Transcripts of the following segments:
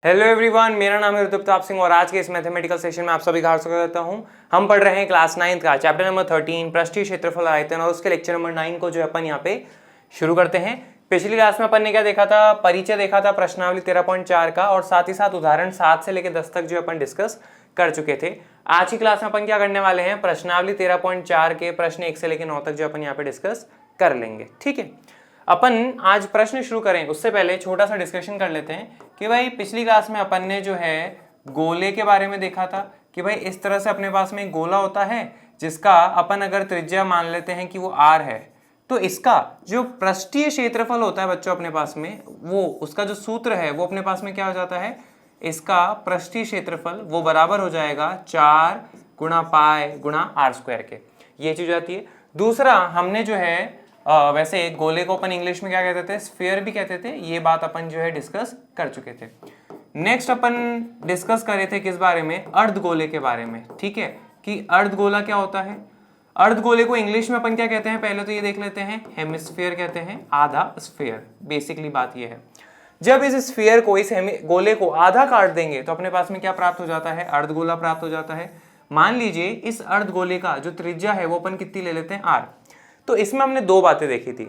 Hello everyone, मेरा नाम है ऋतुप्रताप सिंह और आज के इस मैथमेटिकल सेशन में आप सभी का हार्दिक स्वागत करता हूं। हम पढ़ रहे हैं क्लास 9 का चैप्टर नंबर 13 पृष्ठीय क्षेत्रफल आयतन और उसके लेक्चर नंबर 9 को जो अपन यहाँ पे शुरू करते हैं। पिछली क्लास में अपन ने क्या देखा था, परिचय देखा था प्रश्नावली 13.4 का और साथ ही साथ उदाहरण 7 से लेकर 10 तक जो अपन डिस्कस कर चुके थे। आज की क्लास में अपन क्या करने वाले हैं, प्रश्नावली 13.4 के प्रश्न 1 से लेकर 9 तक जो अपन यहाँ पे डिस्कस कर लेंगे। ठीक है, अपन आज प्रश्न शुरू करें उससे पहले छोटा सा डिस्कशन कर लेते हैं कि भाई पिछली क्लास में अपन ने जो है गोले के बारे में देखा था कि भाई इस तरह से अपने पास में एक गोला होता है जिसका अपन अगर त्रिज्या मान लेते हैं कि वो r है, तो इसका जो पृष्ठीय क्षेत्रफल होता है बच्चों अपने पास में, वो उसका जो सूत्र है वो अपने पास में क्या हो जाता है, इसका पृष्ठीय क्षेत्रफल वो बराबर हो जाएगा 4 गुणा पाई गुणा r स्क्वायर के। ये चीज आती है। दूसरा, हमने जो है वैसे गोले को अपन इंग्लिश में क्या कहते थे, स्फीयर भी कहते थे। ये बात अपन जो है डिस्कस कर चुके थे। नेक्स्ट अपन डिस्कस कर रहे थे किस बारे में, अर्धगोले के बारे में। ठीक है, कि अर्धगोला क्या होता है। अर्धगोले को इंग्लिश में अपन क्या कहते हैं, पहले तो ये देख लेते हैं, हेमिस्फीयर कहते हैं, आधा स्फीयर। बेसिकली बात ये है, जब इस स्फीयर को, इस गोले को आधा काट देंगे तो अपने पास में क्या प्राप्त हो जाता है, अर्धगोला प्राप्त हो जाता है। मान लीजिए इस अर्धगोले का जो त्रिज्या है वो अपन कितनी ले लेते हैं, r। तो इसमें हमने दो बातें देखी थी।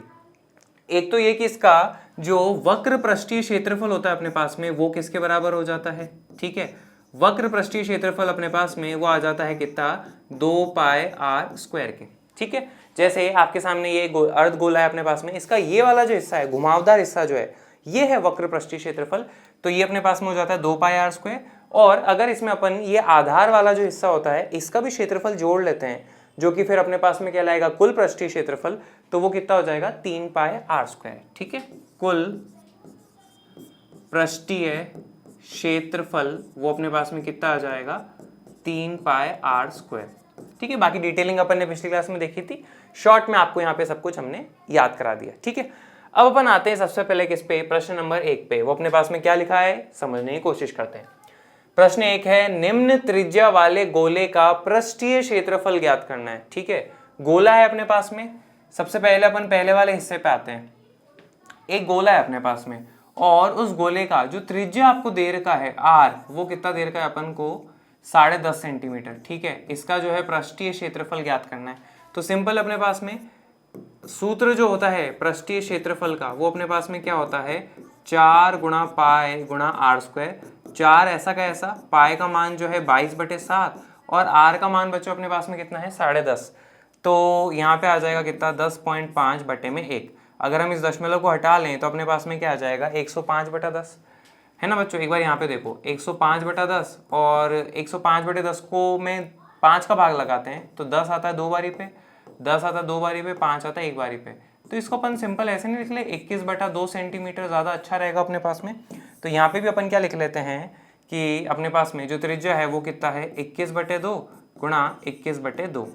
एक तो ये कि इसका जो वक्र पृष्ठीय क्षेत्रफल होता है अपने पास में वो किसके बराबर हो जाता है। ठीक है, वक्र पृष्ठीय क्षेत्रफल अपने पास में वो आ जाता है कितना, 2 पाई r स्क्वायर के। ठीक है, जैसे आपके सामने ये अर्धगोला है अपने पास में, इसका ये वाला जो हिस्सा है, घुमावदार हिस्सा जो है, ये है वक्र पृष्ठीय क्षेत्रफल। तो ये अपने पास में हो जाता है 2 पाई r स्क्वायर। और अगर इसमें अपन ये आधार वाला जो हिस्सा होता है इसका भी क्षेत्रफल जोड़ लेते हैं, जो कि फिर अपने पास में क्या लाएगा, कुल पृष्ठीय क्षेत्रफल, तो वो कितना हो जाएगा, 3 पाई r स्क्वायर। ठीक है, कुल पृष्ठीय क्षेत्रफल वो अपने पास में कितना आ जाएगा, 3 पाई r स्क्वायर। ठीक है, बाकी डिटेलिंग अपन ने पिछली क्लास में देखी थी, शॉर्ट में आपको यहाँ पे सब कुछ हमने याद करा दिया। ठीक है, अब अपन आते हैं सबसे पहले किस पे, प्रश्न नंबर 1 पे। वो अपने पास में क्या लिखा है समझने की कोशिश करते हैं। प्रश्न 1 है, निम्न त्रिज्या वाले गोले का पृष्ठीय क्षेत्रफल ज्ञात करना है। ठीक है, गोला है अपने पास में। सबसे पहले अपन पहले वाले हिस्से पे आते हैं। एक गोला है अपने पास में और उस गोले का जो त्रिज्या आपको दे रखा है r, वो कितना दे रखा है अपन को, 10.5 सेंटीमीटर। ठीक है, इसका जो है पृष्ठीय क्षेत्रफल ज्ञात करना है। तो सिंपल अपने पास में सूत्र जो होता है पृष्ठीय क्षेत्रफल का वो अपने पास में क्या होता है, 4 गुणा पाई गुणा r स्क्वायर। 4 ऐसा का ऐसा, पाई का मान जो है 22/7 और r का मान बच्चों अपने पास में कितना है, 10.5। तो यहाँ पे आ जाएगा कितना, 10.5/1। अगर हम इस दशमलव को हटा लें तो अपने पास में क्या आ जाएगा, 105/10 है ना बच्चों। एक बार यहाँ पे देखो, 105/10 और 105/10 को में 5 का भाग लगाते हैं तो 10 आता है 2 बारी पे, 10 आता है 2 बारी पे, 5 आता है 1 बारी पे। तो इसको अपन सिंपल ऐसे नहीं लिख ले, 21/2 सेंटीमीटर ज़्यादा अच्छा रहेगा अपने पास में। तो यहाँ पे भी अपन क्या लिख लेते हैं कि अपने पास में जो त्रिज्या है वो कितना है, 21/2 गुणा 21/2।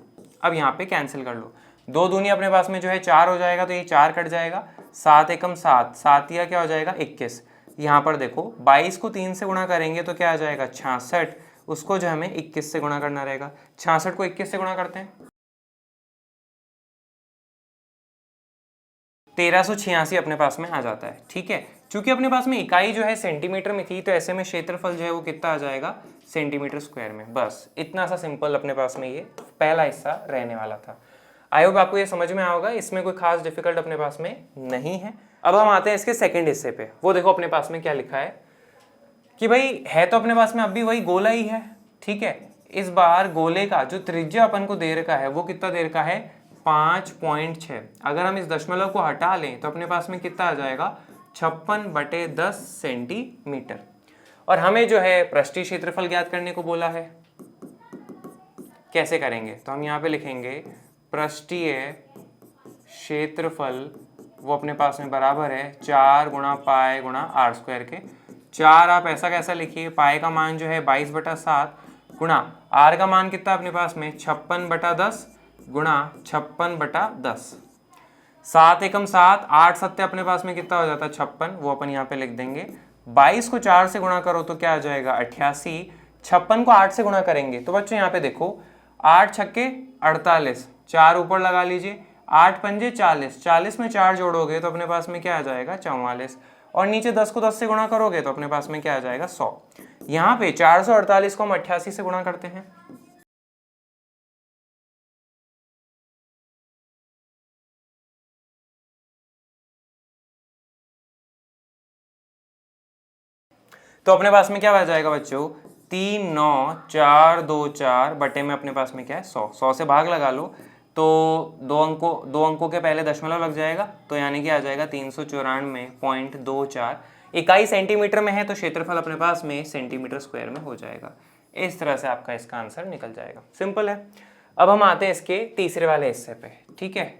अब यहाँ पे कैंसिल कर लो, 2 दूनी अपने पास में जो है 4 हो जाएगा, तो ये 4 कट जाएगा, 7 एकम 7, 7 या क्या हो जाएगा 21। यहाँ पर देखो 22 को 3 से गुणा करेंगे तो क्या आ जाएगा 66, उसको जो हमें 21 से गुणा करना रहेगा। 66 को 21 से गुणा करते हैं, 1386 अपने पास में आ जाता है। ठीक है, चूंकि अपने पास में इकाई जो है सेंटीमीटर में थी तो ऐसे में क्षेत्रफल जो है वो कितना आ जाएगा, सेंटीमीटर स्क्वायर में। बस इतना सा सिंपल अपने पास में ये पहला हिस्सा रहने वाला था। आई होप आपको ये समझ में आओगा, इसमें कोई खास डिफिकल्ट अपने पास में नहीं है। अब हम आते हैं इसके सेकंड हिस्से पे। वो देखो अपने पास में क्या लिखा है कि भाई है तो अपने पास में अब भी वही गोला ही है। ठीक है, इस बार गोले का जो त्रिज्या अपन को दे रखा है वो कितना दे रखा है, 5.6। अगर हम इस दशमलव को हटा लें तो अपने पास में कितना आ जाएगा, 56/10 सेंटीमीटर। और हमें जो है पृष्ठीय क्षेत्रफल ज्ञात करने को बोला है। कैसे करेंगे, तो हम यहाँ पे लिखेंगे पृष्ठीय क्षेत्रफल वो अपने पास में बराबर है 4 गुणा पाई गुणा r स्क्वायर के। 4 आप ऐसा कैसा लिखिए, पाई का मान जो है 22/7 गुणा r का मान कितना अपने पास में 56/10 गुणा 56/10। 7 एकम 7, 8 सत्य अपने पास में कितना हो जाता है 56, वो अपन यहाँ पे लिख देंगे। 22 को 4 से गुणा करो तो क्या आ जाएगा 88। 56 को 8 से गुणा करेंगे तो बच्चों यहाँ पे देखो, 8 छक्के 48, 4 ऊपर लगा लीजिए, 8 पंजे 40, 40 में 4 जोड़ोगे तो अपने पास में क्या आ जाएगा 44। और नीचे 10 को 10 से गुणा करोगे तो अपने पास में क्या आ जाएगा 100। यहाँ पे 448 को हम 88 से गुणा करते हैं, तो अपने पास में क्या आ जाएगा बच्चों 39424 बटे में अपने पास में क्या है 100 से भाग लगा लो तो दो अंकों के पहले दशमलव लग जाएगा, तो यानी कि आ जाएगा 394.24। इकाई सेंटीमीटर में है तो क्षेत्रफल अपने पास में सेंटीमीटर स्क्वायर में हो जाएगा। इस तरह से आपका इसका आंसर निकल जाएगा, सिंपल है। अब हम आते हैं इसके तीसरे वाले हिस्से पे, ठीक है।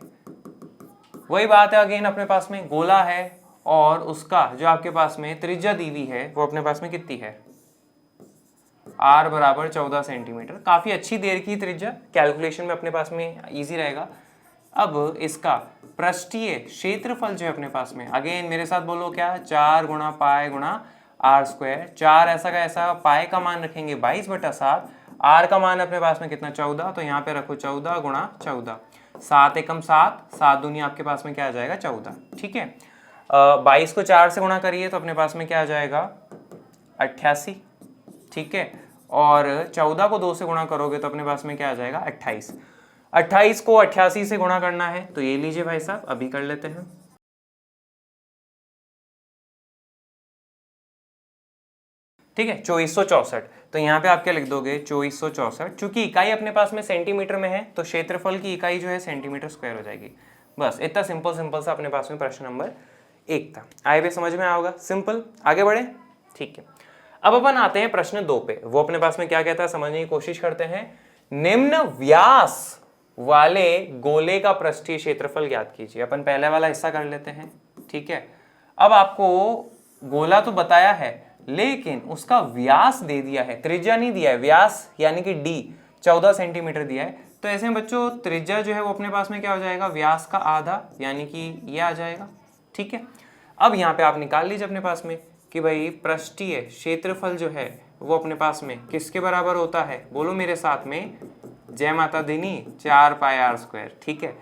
वही बात है, अगेन अपने पास में गोला है और उसका जो आपके पास में त्रिज्या दी हुई है वो अपने पास में कितनी है, r बराबर 14 सेंटीमीटर। काफी अच्छी देर की त्रिज्या, कैलकुलेशन में अपने पास में इजी रहेगा। अब इसका पृष्ठीय क्षेत्रफल जो है अपने पास में, अगेन मेरे साथ बोलो क्या, 4 गुणा पाई गुणा r स्क्वायर। 4 ऐसा का ऐसा, पाई का मान रखेंगे 22/7, r का मान अपने पास में कितना 14, तो यहाँ पे रखो 14 गुणा 14, 7 एकम 7, 7 दूनी आपके पास में क्या आ जाएगा 14, ठीक है। 22 को 4 से गुणा करिए तो अपने पास में क्या आ जाएगा 88, ठीक है। और 14 को 2 से गुणा करोगे तो अपने पास में क्या आ जाएगा 28। 28 को 88 से गुणा करना है तो ये लीजिए भाई साहब, अभी कर लेते हैं। ठीक है, 2464। तो यहाँ पे आप क्या लिख दोगे 2464। चूंकि इकाई अपने पास में सेंटीमीटर में है तो क्षेत्रफल की इकाई जो है सेंटीमीटर स्क्वायर हो जाएगी। बस इतना सिंपल सा अपने पास में प्रश्न नंबर 1 था। आए भी समझ में आओगा, सिंपल। आगे बढ़े, ठीक है। अब अपन आते हैं प्रश्न 2 पे। वो अपने पास में क्या कहता है समझने की कोशिश करते हैं। निम्न व्यास वाले गोले का पृष्ठीय क्षेत्रफल ज्ञात कीजिए। अपन पहले वाला हिस्सा कर लेते हैं, ठीक है। अब आपको गोला तो बताया है लेकिन उसका व्यास दे दिया है, त्रिज्या नहीं दिया है, व्यास यानी कि d 14 सेंटीमीटर दिया है। तो ऐसे में बच्चों त्रिज्या जो है वो अपने पास में क्या हो जाएगा, व्यास का आधा यानी कि ये आ जाएगा, ठीक है। अब यहाँ पे आप निकाल लीजिए अपने पास में कि भाई पृष्ठीय क्षेत्रफल जो है वो अपने पास में किसके बराबर होता है, बोलो मेरे साथ में, जय माता दीनी, 4 पाई r स्क्वायर, ठीक है।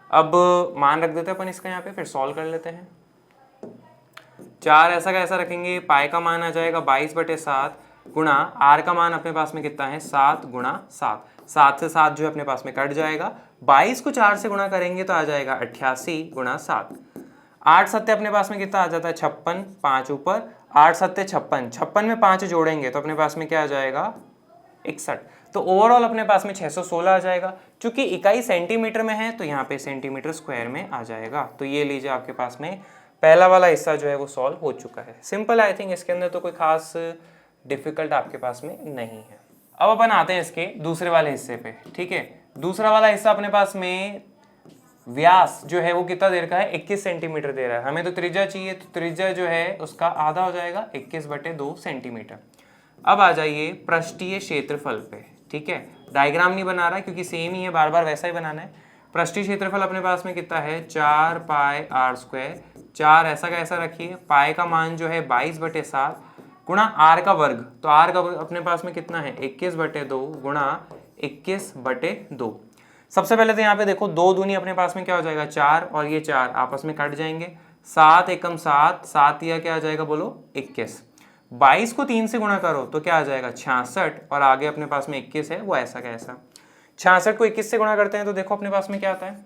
अब मान रख देते हैं अपन इसका यहाँ पे, फिर सॉल्व कर लेते हैं। 4 ऐसा का ऐसा रखेंगे, पाई का मान आ जाएगा 22/7 गुणा r का मान अपने पास में कितना है 7 गुणा 7, 7 से 7 जो है अपने पास में कट जाएगा। 22 को 4 से गुणा करेंगे तो आ जाएगा 88 गुणा 7। 8 सत्ते अपने पास में कितना आ जाता है 56, 5 ऊपर, 8 सत्ते 56, 56 में 5 जोड़ेंगे तो अपने पास में क्या आ जाएगा 61। तो ओवरऑल अपने पास में 616 आ जाएगा। चूंकि इकाई सेंटीमीटर में है तो यहाँ पे सेंटीमीटर स्क्वायर में आ जाएगा। तो ये लीजिए आपके पास में पहला वाला हिस्सा जो है वो सॉल्व हो चुका है। सिंपल, आई थिंक इसके अंदर तो कोई खास डिफिकल्ट आपके पास में नहीं है। अब अपन आते हैं इसके दूसरे वाले हिस्से पे, ठीक है। दूसरा वाला हिस्सा अपने पास में व्यास जो है वो कितना दे रखा है 21 सेंटीमीटर दे रहा है। हमें तो त्रिज्या चाहिए, तो त्रिज्या जो है उसका आधा हो जाएगा 21/2 सेंटीमीटर। अब आ जाइए पृष्ठीय क्षेत्रफल पे, ठीक है। डायग्राम नहीं बना रहा क्योंकि सेम ही है, बार बार वैसा ही बनाना है। पृष्ठीय क्षेत्रफल अपने पास में कितना है 4 पाई r स्क्वायर। 4 ऐसा का ऐसा रखिए, पाई का मान जो है 22/7 गुणा r का वर्ग, तो r का वर्ग अपने पास में कितना है 21/2 गुणा 21/2। सबसे पहले तो यहाँ पे देखो 2 दूनी अपने पास में क्या हो जाएगा 4 और ये 4 आपस में कट जाएंगे। 7 एकम 7, 7 या क्या आ जाएगा बोलो 21। 22 को 3 से गुणा करो तो क्या आ जाएगा 66 और आगे अपने पास में 21 है वो ऐसा का ऐसा। 66 को 21 से गुणा करते हैं तो देखो अपने पास में क्या आता है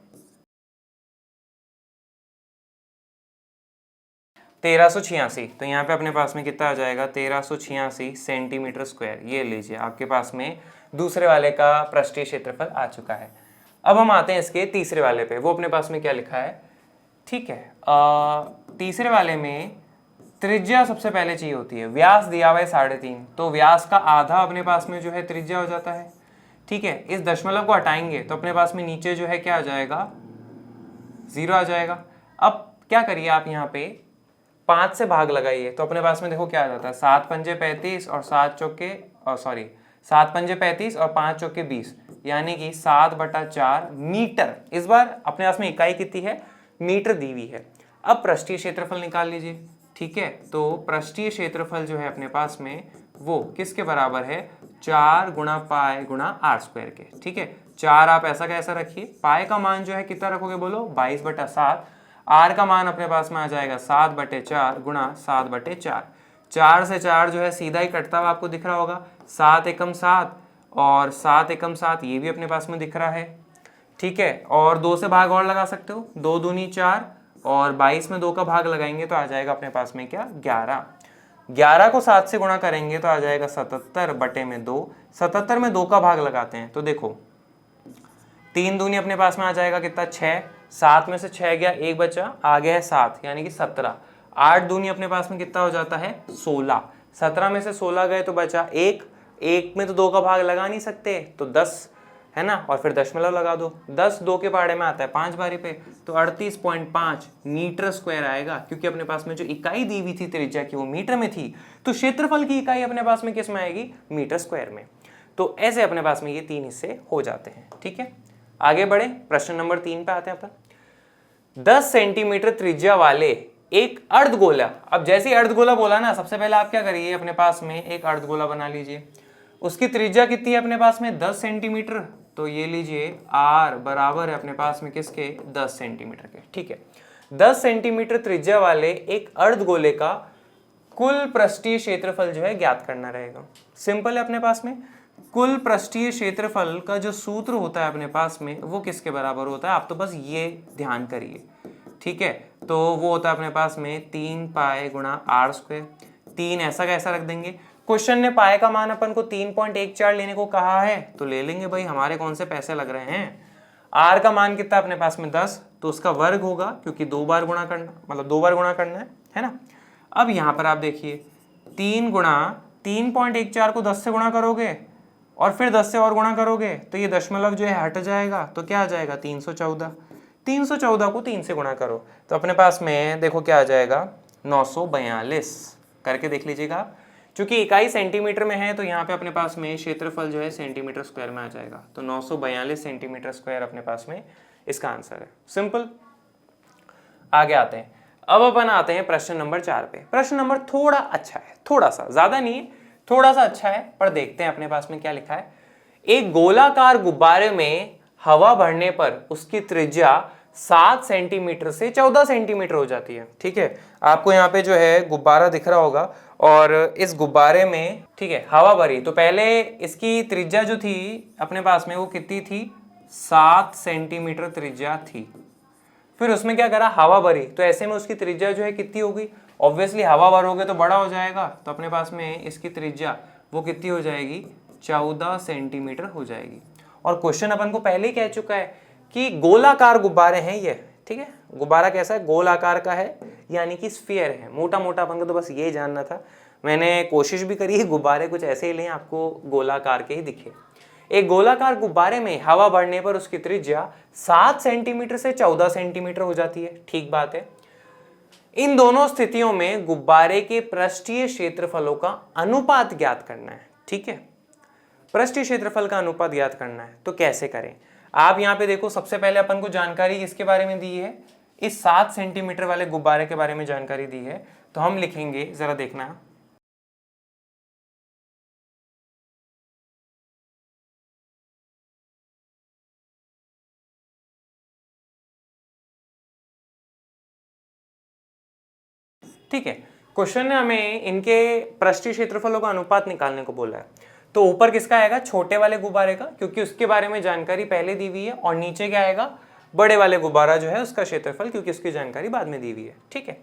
1386। तो यहाँ पे अपने पास में कितना आ जाएगा 1386 सेंटीमीटर स्क्वायर। ये लीजिए आपके पास में दूसरे वाले का पृष्ठीय क्षेत्रफल आ चुका है। अब हम आते हैं इसके तीसरे वाले पे। वो अपने पास में क्या लिखा है, ठीक है। तीसरे वाले में त्रिज्या सबसे पहले चाहिए होती है। व्यास दिया हुआ है 3.5, तो व्यास का आधा अपने पास में जो है त्रिज्या हो जाता है, ठीक है। इस दशमलव को हटाएंगे तो अपने पास में नीचे जो है क्या आ जाएगा 0 आ जाएगा। अब क्या करिए आप यहाँ पे 5 से भाग लगाइए तो अपने पास में देखो क्या आ जाता है 7 पंजे 35 और 7 पंजे 35 और 5 चौके 20, यानी कि 7/4 मीटर। इस बार अपने पास में इकाई कितनी है मीटर दी हुई है। अब पृष्ठीय क्षेत्रफल निकाल लीजिए, ठीक है। तो पृष्ठीय क्षेत्रफल जो है अपने पास में वो किसके बराबर है 4 गुणा पाई गुणा r स्क्वायर के, ठीक है। 4 आप ऐसा का ऐसा रखिए, पाई का मान जो है कितना रखोगे बोलो 22/7, आर का मान अपने पास में आ जाएगा 7/4 गुणा 7/4। 4 से 4 जो है सीधा ही कटता हुआ आपको दिख रहा होगा, 7 एकम 7 और 7 एकम 7, ये भी अपने पास में दिख रहा है। ठीक है, और 2 से भाग और लगा सकते हो, 2 दूनी 4 और 22 में 2 का भाग लगाएंगे तो आ जाएगा अपने पास में क्या 11। 11 को 7 से गुणा करेंगे तो आ जाएगा 77/2। 77 में 2 का भाग लगाते हैं तो देखो 3 दूनी अपने पास में आ जाएगा कितना 6, 7 में से 6 गया, 1 बचा, आ गया है 7 यानी कि 17। 8 दूनी अपने पास में कितना हो जाता है 16। 17 में से 16 गए तो बचा 1, 1 में तो 2 का भाग लगा नहीं सकते तो 10 है ना, और फिर दशमलव लगा दो। 10 2 के पहाड़े में आता है 5 बारी पे तो 38.5 मीटर स्क्वायर आएगा, क्योंकि अपने पास में जो इकाई दी हुई थी त्रिज्या की वो मीटर में थी, तो क्षेत्रफल की इकाई अपने पास में किस में आएगी मीटर स्क्वायर में। तो ऐसे अपने पास में ये 3 हिस्से हो जाते हैं। ठीक है, आगे बढ़े, प्रश्न नंबर 3 पे आते हैं अपन। 10 सेंटीमीटर त्रिज्या वाले एक अर्धगोला, अब जैसे ही अर्धगोला बोला ना, सबसे पहले आप क्या करिए, अपने पास में एक अर्धगोला बना लीजिए। उसकी त्रिज्या कितनी है अपने पास में 10 सेंटीमीटर, तो ये लीजिए r बराबर है अपने पास में किसके 10 सेंटीमीटर के। ठीक है, 10 सेंटीमीटर त्रिज्या वाले एक अर्धगोले का कुल पृष्ठीय क्षेत्रफल जो है ज्ञात करना रहेगा। सिंपल है, अपने पास में कुल पृष्ठीय क्षेत्रफल का जो सूत्र होता है अपने पास में वो किसके बराबर होता है, आप तो बस ये ध्यान करिए। ठीक है, तो वो होता है अपने पास में 3 पाई गुणा r स्क्वायर। 3 ऐसा कैसा रख देंगे, क्वेश्चन ने पाए का मान अपन को 3.14 लेने को कहा है तो ले लेंगे भाई, हमारे कौन से पैसे लग रहे हैं। r का मान कितना अपने पास में 10, तो उसका वर्ग होगा क्योंकि 2 बार गुणा करना, मतलब 2 बार गुणा करना है ना। अब यहाँ पर आप देखिए 3 गुणा 3.14 को 10 से गुणा करोगे और फिर 10 से और गुणा करोगे तो ये दशमलव जो है हट जाएगा, तो क्या आ जाएगा 314। 314 को 3 से गुणा करो तो अपने पास में देखो क्या आ जाएगा 942। करके देख लीजिएगा, चूंकि इकाई सेंटीमीटर में है तो यहाँ पे अपने पास में क्षेत्रफल जो है सेंटीमीटर स्क्वायर में आ जाएगा, तो 942 सेंटीमीटर स्क्वायर अपने पास में इसका आंसर है। सिंपल, आगे आते हैं। अब अपन आते हैं प्रश्न नंबर 4 पे। प्रश्न नंबर थोड़ा अच्छा है, थोड़ा सा, ज्यादा नहीं है, थोड़ा सा अच्छा है, पर देखते हैं अपने पास में क्या लिखा है। एक गोलाकार गुब्बारे में हवा भरने पर उसकी त्रिज्या 7 सेंटीमीटर से 14 सेंटीमीटर हो जाती है। ठीक है, आपको यहाँ पे जो है गुब्बारा दिख रहा होगा और इस गुब्बारे में ठीक है हवा भरी, तो पहले इसकी त्रिज्या जो थी अपने पास में वो कितनी थी 7 सेंटीमीटर त्रिज्या थी। फिर उसमें क्या करा हवा भरी, तो ऐसे में उसकी त्रिज्या जो है कितनी होगी, ऑब्वियसली हवा भरोगे तो बड़ा हो जाएगा, तो अपने पास में इसकी त्रिज्या वो कितनी हो जाएगी 14 सेंटीमीटर हो जाएगी। और क्वेश्चन अपन को पहले ही कह चुका है कि गोलाकार गुब्बारे हैं ये। ठीक है, गुब्बारा कैसा है, गोल आकार का है यानी कि स्फीयर है। मोटा मोटा अपन को तो बस ये जानना था, मैंने कोशिश भी करी गुब्बारे कुछ ऐसे ही लें आपको गोलाकार के ही दिखे। एक गोलाकार गुब्बारे में हवा भरने पर उसकी त्रिज्या 7 सेंटीमीटर से 14 सेंटीमीटर हो जाती है। ठीक बात है, इन दोनों स्थितियों में गुब्बारे के पृष्ठीय क्षेत्रफलों का अनुपात ज्ञात करना है। ठीक है, पृष्ठीय क्षेत्रफल का अनुपात ज्ञात करना है, तो कैसे करें। आप यहाँ पे देखो, सबसे पहले अपन को जानकारी इसके बारे में दी है, इस 7 सेंटीमीटर वाले गुब्बारे के बारे में जानकारी दी है, तो हम लिखेंगे, जरा देखना, ठीक है। क्वेश्चन ने हमें इनके पृष्ठीय क्षेत्रफलों का अनुपात निकालने को बोला है, तो ऊपर किसका आएगा छोटे वाले गुब्बारे का, क्योंकि उसके बारे में जानकारी पहले दी हुई है, और नीचे क्या आएगा बड़े वाले गुब्बारा जो है उसका क्षेत्रफल, क्योंकि उसकी जानकारी बाद में दी हुई है। ठीक है,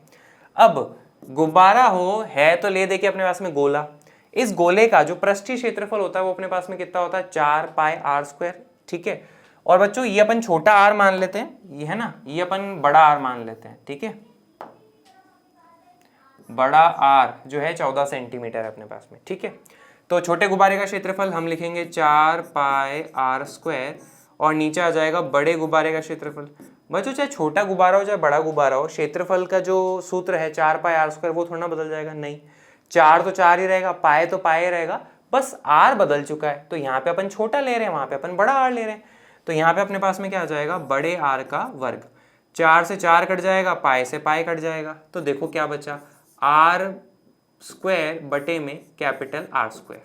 अब गुब्बारा हो है तो ले दे के अपने पास में गोला, इस गोले का जो पृष्ठीय क्षेत्रफल होता है वो अपने पास में कितना होता है 4 पाई r स्क्वायर। ठीक है, और बच्चों ये अपन छोटा r मान लेते हैं, ये है ना, ये अपन बड़ा r मान लेते हैं। ठीक है, बड़ा r जो है 14 सेंटीमीटर है अपने पास में। ठीक है, तो छोटे गुब्बारे का क्षेत्रफल हम लिखेंगे 4 पाई r स्क्वायर, और नीचे आ जाएगा बड़े गुब्बारे का क्षेत्रफल। बच्चों चाहे छोटा गुब्बारा हो चाहे बड़ा गुब्बारा हो, क्षेत्रफल का जो सूत्र है 4 पाई r स्क्वायर वो थोड़ा ना बदल जाएगा, नहीं, 4 तो 4 ही रहेगा, पाए तो पाए रहेगा, बस r बदल चुका है, तो यहाँ पे अपन छोटा ले रहे हैं, वहां पे अपन बड़ा r ले रहे हैं, तो यहाँ पे अपने पास में क्या आ जाएगा बड़े r का वर्ग। 4 से 4 कट जाएगा, पाए से पाए कट जाएगा, तो देखो क्या बचा r स्क्वायर बटे में कैपिटल R स्क्वायर,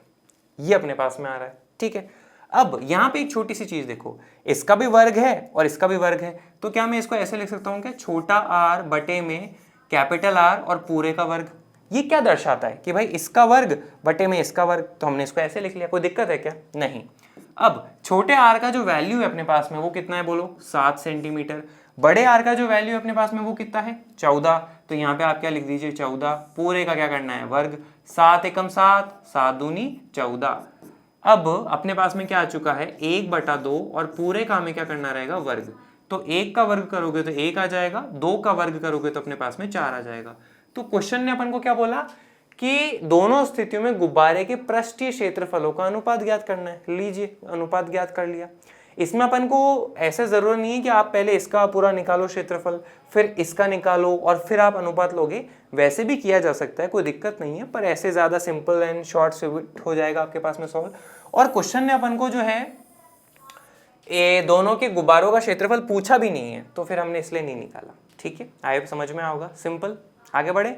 ये अपने पास में आ रहा है। ठीक है, अब यहाँ पे एक छोटी सी चीज देखो, इसका भी वर्ग है और इसका भी वर्ग है, तो क्या मैं इसको ऐसे लिख सकता हूँ क्या, छोटा r बटे में कैपिटल R और पूरे का वर्ग। ये क्या दर्शाता है कि भाई इसका वर्ग बटे में इसका वर्ग, तो हमने इसको ऐसे लिख लिया, कोई दिक्कत है क्या, नहीं। अब छोटे r का जो वैल्यू है अपने पास में वो कितना है बोलो, 7 सेंटीमीटर। बड़े r का जो वैल्यू है अपने पास में वो कितना है, 14। तो यहाँ पे आप क्या लिख दीजिए, 14, पूरे का क्या करना है, वर्ग। 7 एकम 7, 7 दूनी 14। अब अपने पास में क्या आ चुका है, 1/2 और पूरे का हमें क्या करना रहेगा, वर्ग। तो 1 का वर्ग करोगे तो 1 आ जाएगा, 2 का वर्ग करोगे तो अपने पास में 4 आ जाएगा। तो क्वेश्चन ने अपन को क्या बोला कि दोनों स्थितियों में गुब्बारे के पृष्ठीय क्षेत्रफलों का अनुपात ज्ञात करना है। लीजिए अनुपात ज्ञात कर लिया। इसमें अपन को ऐसे जरूरत नहीं है कि आप पहले इसका पूरा निकालो क्षेत्रफल, फिर इसका निकालो और फिर आप अनुपात लोगे, वैसे भी किया जा सकता है, कोई दिक्कत नहीं है, पर ऐसे ज्यादा सिंपल एंड शॉर्ट स्वीट हो जाएगा आपके पास में सॉल्व। और क्वेश्चन ने अपन को जो है ये दोनों के गुब्बारों का क्षेत्रफल पूछा भी नहीं है, तो फिर हमने इसलिए नहीं निकाला। ठीक है, आए समझ में आओगा, सिंपल। आगे बढ़े,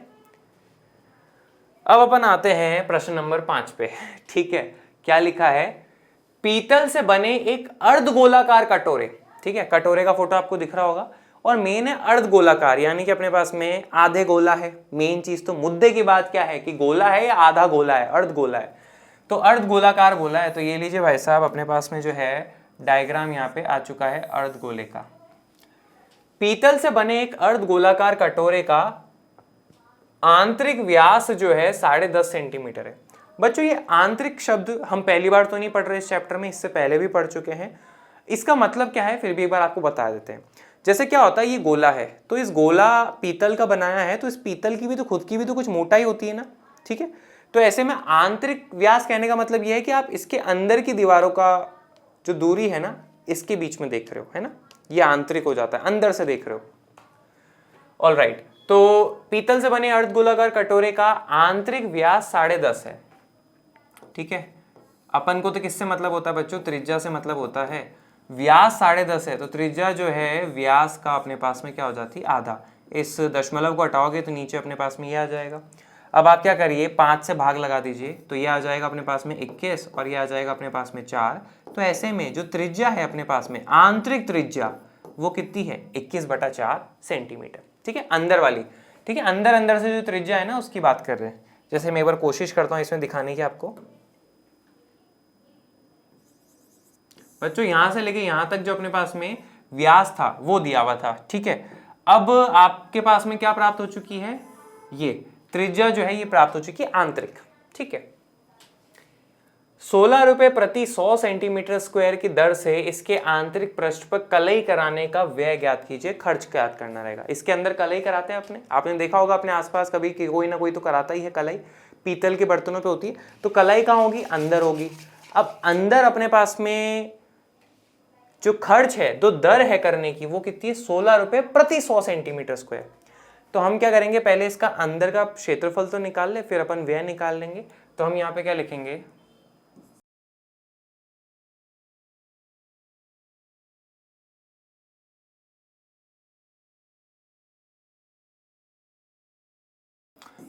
अब अपन आते हैं प्रश्न नंबर 5 पे। ठीक है, क्या लिखा है, पीतल से बने एक अर्धगोलाकार कटोरे, ठीक है, कटोरे का फोटो आपको दिख रहा होगा, और मेन है अर्धगोलाकार, यानी कि अपने पास में आधे गोला है। मेन चीज तो मुद्दे की बात क्या है कि गोला है या आधा गोला है, अर्धगोला है, तो अर्धगोलाकार बोला है। तो ये लीजिए भाई साहब, अपने पास में जो है डायग्राम यहाँ पे आ चुका है अर्धगोले का। पीतल से बने एक अर्धगोलाकार कटोरे का आंतरिक व्यास जो है 10.5 सेंटीमीटर है। बच्चों ये आंतरिक शब्द हम पहली बार तो नहीं पढ़ रहे इस चैप्टर में, इससे पहले भी पढ़ चुके हैं। इसका मतलब क्या है फिर भी एक बार आपको बता देते हैं। जैसे क्या होता है, ये गोला है, तो इस गोला पीतल का बनाया है, तो इस पीतल की भी तो खुद की भी तो कुछ मोटाई होती है ना, ठीक है। तो ऐसे में आंतरिक व्यास कहने का मतलब यह है कि आप इसके अंदर की दीवारों का जो दूरी है ना, इसके बीच में देख रहे हो, है ना, ये आंतरिक हो जाता है, अंदर से देख रहे हो। ऑल राइट, तो पीतल से बने अर्धगोलाकार कटोरे का आंतरिक व्यास 10.5 है। ठीक है, अपन को तो किससे मतलब होता है बच्चों, त्रिज्या से मतलब होता है। व्यास 10.5 है, तो त्रिज्या जो है व्यास का अपने पास में क्या हो जाती है, आधा। इस दशमलव को हटाओगे तो नीचे अपने पास में ये आ जाएगा। अब आप क्या करिए, 5 से भाग लगा दीजिए, तो ये आ जाएगा अपने पास में 21 और ये आ जाएगा अपने पास में 4। तो ऐसे में जो त्रिज्या है अपने पास में, आंतरिक त्रिज्या, वो कितनी है, 21/4 सेंटीमीटर। ठीक है, अंदर वाली, ठीक है, अंदर अंदर से जो त्रिज्या है ना उसकी बात कर रहे हैं। जैसे मैं एक बार कोशिश करता हूं इसमें दिखाने की आपको। बच्चों यहां से लेके यहां तक जो अपने पास में व्यास था वो दिया हुआ था, ठीक है। अब आपके पास में क्या प्राप्त हो चुकी है, ये त्रिज्या जो है ये प्राप्त हो चुकी है आंतरिक, ठीक है। 16 रुपए प्रति 100 सेंटीमीटर स्क्वायर की दर से इसके आंतरिक पृष्ठ पर कलई कराने का व्यय ज्ञात कीजिए, खर्च ज्ञात करना रहेगा। इसके अंदर कलई कराते हैं आपने देखा होगा अपने आसपास कभी कि कोई ना कोई तो कराता ही है कलई, पीतल के बर्तनों पे होती है। तो कलई कहाँ होगी, अंदर होगी। अब अंदर अपने पास में जो खर्च है, जो दर है करने की, वो कितनी है, 16 रुपए प्रति 100 सेंटीमीटर स्क्वायर। तो हम क्या करेंगे, पहले इसका अंदर का क्षेत्रफल तो निकाल ले, फिर अपन व्यय निकाल लेंगे। तो हम यहाँ पे क्या लिखेंगे,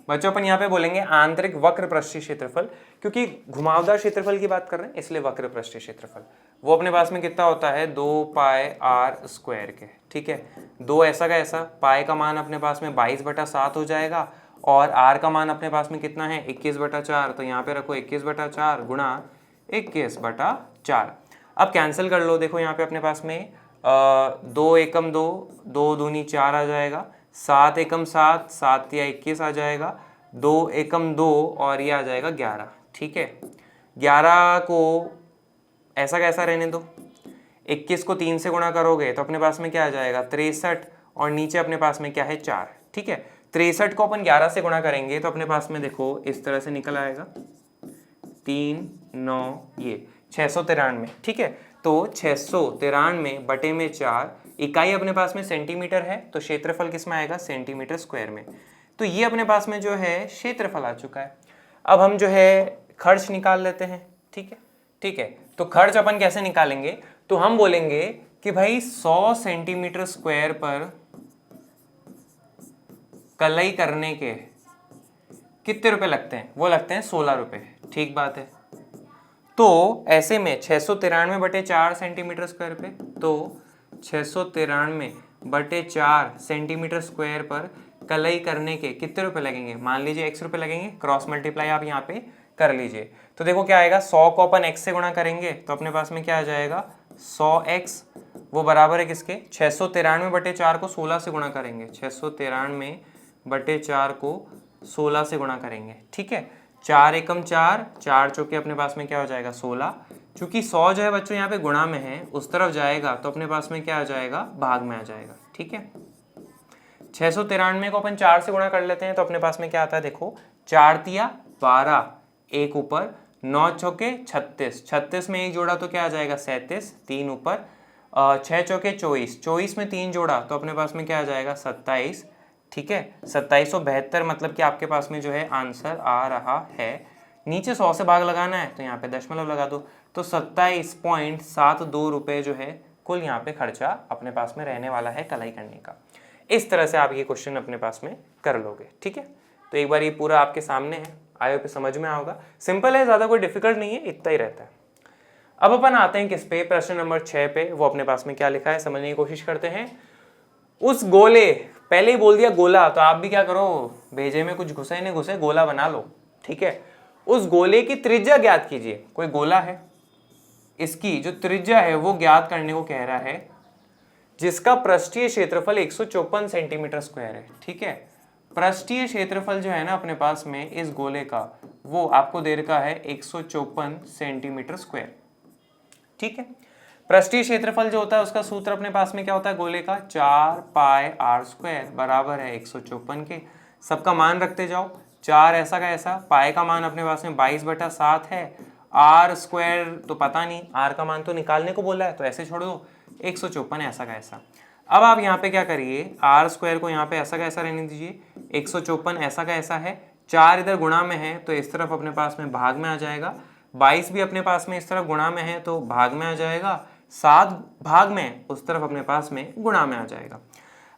बच्चों अपन यहाँ पे बोलेंगे आंतरिक वक्र पृष्ठीय क्षेत्रफल, क्योंकि घुमावदार क्षेत्रफल की बात कर रहे हैं इसलिए वक्र पृष्ठीय क्षेत्रफल। वो अपने पास में कितना होता है, 2πr स्क्वायर के, ठीक है। 2 ऐसा का ऐसा, पाई का मान अपने पास में 22/7 हो जाएगा और r का मान अपने पास में कितना है, 21/4। तो यहाँ पे रखो 21/4 गुणा 21/4। अब कैंसिल कर लो, देखो यहाँ पे अपने पास में 2 एकम 2, 2 दूनी 4 आ जाएगा, 7 एकम 7, 7 या 21 आ जाएगा, 2 एकम 2 और ये आ जाएगा 11, ठीक है। 11 को ऐसा कैसा रहने दो, 21 को 3 से गुणा करोगे तो अपने पास में क्या आ जाएगा, 63, और नीचे अपने पास में क्या है, 4, ठीक है। 63 को अपन 11 से गुणा करेंगे तो अपने पास में देखो इस तरह से निकल आएगा, 3, 9, ये 693, ठीक है। तो 693 बटे में 4, इकाई अपने पास में सेंटीमीटर है, तो क्षेत्रफल किस में आएगा, सेंटीमीटर स्क्वायर में। तो ये अपने पास में जो है क्षेत्रफल आ चुका है। अब हम जो है खर्च निकाल लेते हैं, ठीक है, ठीक है। तो खर्च अपन कैसे निकालेंगे, तो हम बोलेंगे कि भाई 100 सेंटीमीटर स्क्वायर पर कलई करने के कितने रुपए लगते हैं, वो लगते हैं 16 रुपए, ठीक बात है। तो ऐसे में 693/4 सेंटीमीटर स्क्वायर पे, तो 693/4 सेंटीमीटर स्क्वायर पर कलई करने के कितने रुपए लगेंगे? मान लीजिए x रुपए लगेंगे, क्रॉस मल्टीप्लाई आप यहाँ पे कर लीजिए। तो देखो क्या आएगा, 100 को अपन x से गुणा करेंगे तो अपने पास में क्या आ जाएगा 100x, वो बराबर है किसके 693/4 को 16 से गुणा करेंगे, 693/4 को 16 से गुणा करेंगे, ठीक है। 4 एकम 4, 4 चौके अपने पास में क्या हो जाएगा 16। चूंकि 100 जो है बच्चों यहाँ पे गुणा में है, उस तरफ जाएगा तो अपने पास में क्या आ जाएगा भाग में आ जाएगा, ठीक है। 693 को अपन 4 से गुणा कर लेते हैं तो अपने पास में क्या आता है, देखो 4 तिया 12, एक ऊपर, 9 चौके 36, 36 में एक जोड़ा तो क्या आ जाएगा 37, 3 ऊपर, 6 चौके 24, 24 में 3 जोड़ा तो अपने पास में क्या आ जाएगा 27, ठीक है। 2772 मतलब कि आपके पास में जो है आंसर आ रहा है, नीचे 100 से भाग लगाना है तो यहाँ पे दशमलव लगा दो, तो 27.72 रुपये जो है कुल यहाँ पे खर्चा अपने पास में रहने वाला है कलाई करने का। इस तरह से आप ये क्वेश्चन अपने पास में कर लोगे, ठीक है। तो एक बार ये पूरा आपके सामने है, आयो पे समझ में आओगा, सिंपल है, ज़्यादा कोई डिफिकल्ट नहीं है, इतना ही रहता है। अब अपन आते हैं किस पे, प्रश्न नंबर 6 पे। वो अपने पास में क्या लिखा है समझने की कोशिश करते हैं। उस गोले, पहले ही बोल दिया गोला, तो आप भी क्या करो, भेजे में कुछ घुसे नहीं घुसे, गोला बना लो, ठीक है। उस गोले की त्रिज्या ज्ञात कीजिए। कोई गोला है, इसकी जो त्रिज्या है वो ज्ञात करने को कह रहा है, जिसका पृष्ठीय क्षेत्रफल 154 सेंटीमीटर स्क्वायर है, ठीक है। पृष्ठीय क्षेत्रफल जो है ना अपने पास में इस गोले का, वो आपको दे रखा है 154 सेंटीमीटर स्क्वायर, ठीक है। पृष्ठीय क्षेत्रफल जो होता है उसका सूत्र अपने पास में क्या होता है गोले का, 4πr² बराबर है 154 के। सबका मान रखते जाओ, 4 ऐसा का ऐसा, पाए का मान अपने पास में 22/7 है, r² तो पता नहीं, r का मान तो निकालने को बोला है तो ऐसे छोड़ दो, 154 ऐसा का ऐसा। अब आप यहाँ पे क्या करिए, r² को यहाँ पे ऐसा का ऐसा रहने दीजिए, 154 ऐसा का ऐसा है, 4 इधर गुणा में है तो इस तरफ अपने पास में भाग में आ जाएगा, 22 भी अपने पास में इस तरफ गुणा में है तो भाग में आ जाएगा, 7 भाग में उस तरफ अपने पास में गुणा में आ जाएगा।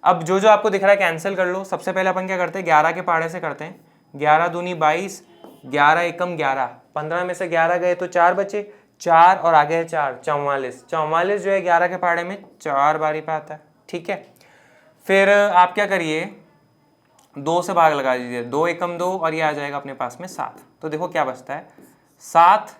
अब जो जो आपको दिख रहा है कैंसिल कर लो। सबसे पहले अपन क्या करते हैं, 11 के पहाड़े से करते हैं, 11 दूनी 22, 11 एकम 11, 15 में से 11 गए तो 4 बचे, 4 और आगे है 4, 44, 44 जो है 11 के पहाड़े में 4 बारी पे आता है, ठीक है। फिर आप क्या करिए, 2 से भाग लगा दीजिए, 2 एकम 2 और ये आ जाएगा अपने पास में 7। तो देखो क्या बचता है 7